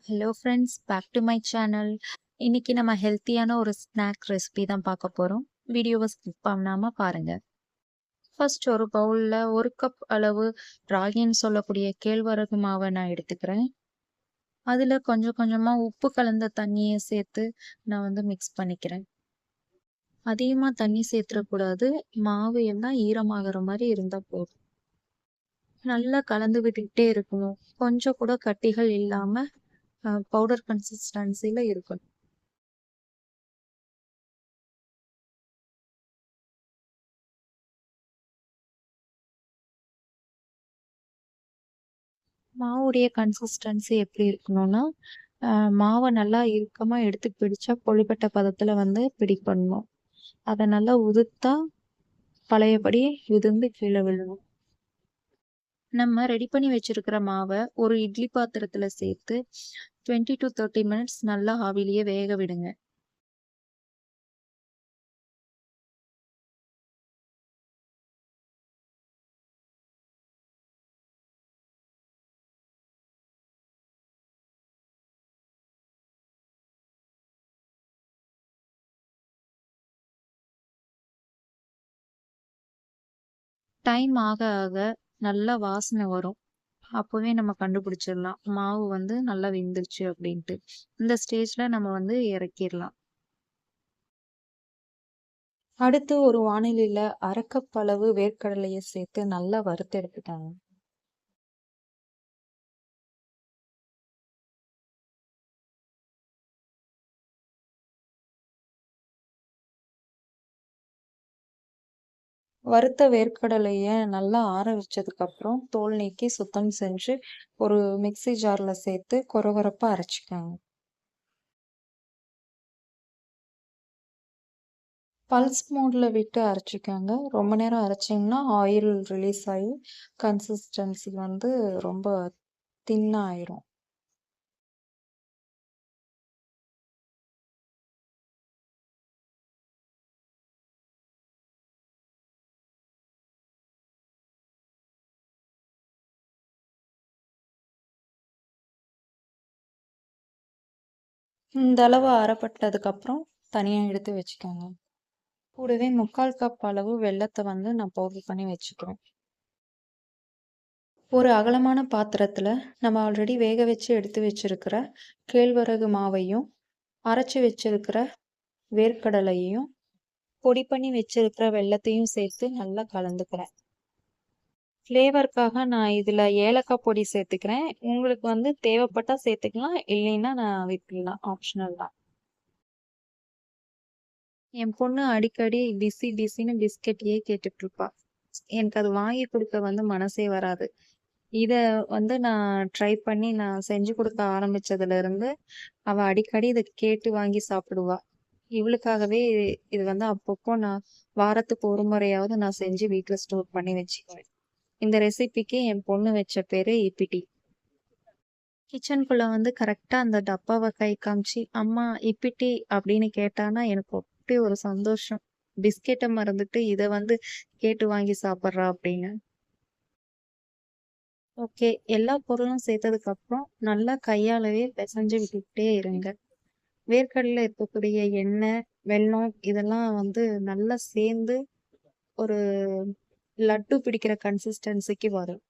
Hello friends, back to my channel. இன்னைக்கு நம்ம ஹெல்த்தியான ஒரு ஸ்நாக் ரெசிபி தான் பார்க்க போகிறோம். வீடியோவை ஸ்கிப் பண்ணாம பாருங்க. ஃபர்ஸ்ட் ஒரு பவுலில் 1 கப் அளவு ராகின்னு சொல்லக்கூடிய கேழ்வரகு மாவை நான் எடுத்துக்கிறேன். அதில் கொஞ்சம் கொஞ்சமாக உப்பு கலந்த தண்ணியை சேர்த்து நான் மிக்ஸ் பண்ணிக்கிறேன். அதிகமாக தண்ணி சேர்த்துடக்கூடாது. மாவு எல்லாம் ஈரமாகிற மாதிரி இருந்தால் போதும். நல்லா கலந்து விட்டுக்கிட்டே இருக்கணும். கொஞ்சம் கூட கட்டிகள் இல்லாமல் பவுடர் கன்சிஸ்டன்சியில் இருக்கணும். மாவுடைய கன்சிஸ்டன்சி எப்படி இருக்கணும்னா, மாவை நல்லா இறுக்கமாக எடுத்து பிடிச்சா கொழுக்கட்டை பதத்தில் பிடிக்கணும். அதை நல்லா உதுத்தா பழையபடி உதிர்ந்து கீழே விழணும். நம்ம ரெடி பண்ணி வச்சிருக்கிற மாவை ஒரு இட்லி பாத்திரத்தில் சேர்த்து 20 to 30 மினிட்ஸ் நல்லா ஆவிலேயே வேக விடுங்க. டைம் ஆக ஆக நல்லா வாசனை வரும். அப்போவே நம்ம கண்டுபிடிச்சிடலாம் மாவு நல்லா வெந்துருச்சு அப்படின்ட்டு. இந்த ஸ்டேஜ்ல நம்ம இறக்கிடலாம். அடுத்து ஒரு வானிலையில 1/2 கப் அளவு வேர்க்கடலையை சேர்த்து நல்லா வறுத்து எடுத்துட்டாங்க. வறுத்த வேர்க்கடலைய நல்லா ஆற வச்சதுக்கு அப்புறம் தோல் நீக்கி சுத்தம் செஞ்சு ஒரு மிக்ஸி ஜார்ல சேர்த்து கொரகொரப்பா அரைச்சிக்கோங்க. பல்ஸ் மோட்ல விட்டு அரைச்சிக்கோங்க. ரொம்ப நேரம் அரைச்சிங்கன்னா ஆயில் ரிலீஸ் ஆகி கன்சிஸ்டன்சி ரொம்ப தின்னா ஆயிரும். இந்த அளவு அரைப்பட்டதுக்கு அப்புறம் தனியா எடுத்து வச்சுக்கோங்க. கூடவே 3/4 கப் அளவு வெல்லத்தை நான் பவுடர் பண்ணி வச்சுக்கிறேன். ஒரு அகலமான பாத்திரத்துல நம்ம ஆல்ரெடி வேக வச்சு எடுத்து வச்சிருக்கிற கேழ்வரகு மாவையும் அரைச்சு வச்சிருக்கிற வேர்க்கடலையையும் பொடி பண்ணி வச்சிருக்கிற வெல்லத்தையும் சேர்த்து நல்லா கலந்துக்கிறேன். ஃப்ளேவருக்காக நான் இதுல ஏலக்காய் பொடி சேர்த்துக்கிறேன். உங்களுக்கு தேவைப்பட்டா சேர்த்துக்கலாம், இல்லைன்னா நான் விட்டுலாம், ஆப்ஷனல் தான். என் பொண்ணு அடிக்கடி பிஸி பிஸின்னு பிஸ்கெட்டையே கேட்டுட்டு இருப்பா. எனக்கு அது வாங்கி கொடுக்க மனசே வராது. இத நான் ட்ரை பண்ணி நான் செஞ்சு கொடுக்க ஆரம்பிச்சதுல இருந்து அவ அடிக்கடி இதை கேட்டு வாங்கி சாப்பிடுவா. இவளுக்காகவே இது அப்பப்போ நான் வாரத்துக்கு ஒரு முறையாவது நான் செஞ்சு வீட்டுல ஸ்டோர் பண்ணி வச்சுக்குவேன். இந்த ரெசிபிக்கு என் பொண்ணு வச்ச பேரு இப்பிட்டி. கிச்சனுக்குள்ள கரெக்டா அந்த டப்பாவை கை காமிச்சு அம்மா இப்பிட்டி அப்படின்னு கேட்டானா எனக்கு அப்படி ஒரு சந்தோஷம். பிஸ்கெட்டை மறந்துட்டு இதை கேட்டு வாங்கி சாப்பிட்றா அப்படின்னு. ஓகே, எல்லா பொருளும் சேர்த்ததுக்கு அப்புறம் நல்லா கையாலவே பிசைஞ்சு விட்டுக்கிட்டே இருங்க. வேர்க்கடலையில் இருக்கக்கூடிய எண்ணெய், வெல்லம் இதெல்லாம் நல்லா சேர்ந்து ஒரு லட்டு பிடிக்கிற கன்சிஸ்டன்சிக்கு வரும்.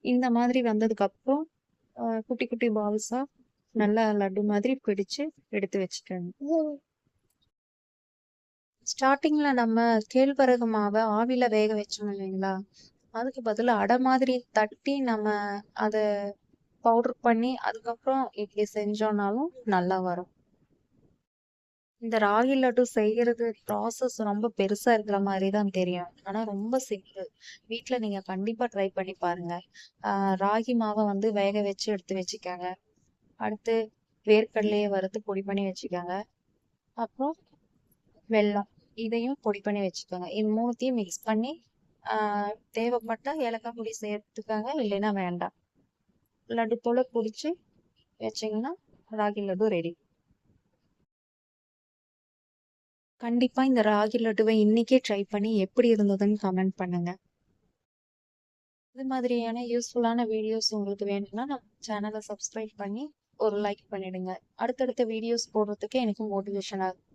இந்த மாதிரி வந்ததுக்கு அப்புறம் குட்டி குட்டி பால்ஸா நல்லா லட்டு மாதிரி பிடிச்சு எடுத்து வச்சுக்கோங்க. ஸ்டார்டிங்ல நம்ம கேழ்வரகு மாவை ஆவில வேக வச்சோம் இல்லைங்களா, அதுக்கு பதிலா அடை மாதிரி தட்டி நம்ம அதை பவுடர் பண்ணி அதுக்கப்புறம் இப்படி செஞ்சோம்னாலும் நல்லா வரும். இந்த ராகி லட்டு செய்யறது ப்ராசஸ் ரொம்ப பெருசா இருக்கிற மாதிரி தான் தெரியும், ஆனா ரொம்ப சிம்பிள். வீட்ல நீங்க கண்டிப்பா ட்ரை பண்ணி பாருங்க. ராகி மாவை வேக வச்சு எடுத்து வச்சுக்கோங்க. அடுத்து வேர்க்கடலையை வறுத்து பொடி பண்ணி வச்சுக்கோங்க. அப்புறம் வெல்லம் இதையும் பொடி பண்ணி வச்சுக்கோங்க. இது மூணுத்தையும் மிக்ஸ் பண்ணி தேவைப்பட்டா ஏலக்காய் பொடி சேர்த்துக்கோங்க, இல்லைன்னா வேண்டாம். லட்டு போல பிடிச்சி வச்சிங்கன்னா ராகி லட்டு ரெடி. கண்டிப்பா இந்த ராகி லட்டுவை இன்னைக்கே ட்ரை பண்ணி எப்படி இருந்ததுன்னு கமெண்ட் பண்ணுங்க. இது மாதிரியான யூஸ்ஃபுல்லான வீடியோஸ் உங்களுக்கு வேணும்னா நம்ம சேனலை சப்ஸ்கிரைப் பண்ணி ஒரு லைக் பண்ணிடுங்க. அடுத்தடுத்த வீடியோஸ் போடுறதுக்கு எனக்கு மோட்டிவேஷனா இருக்கும்.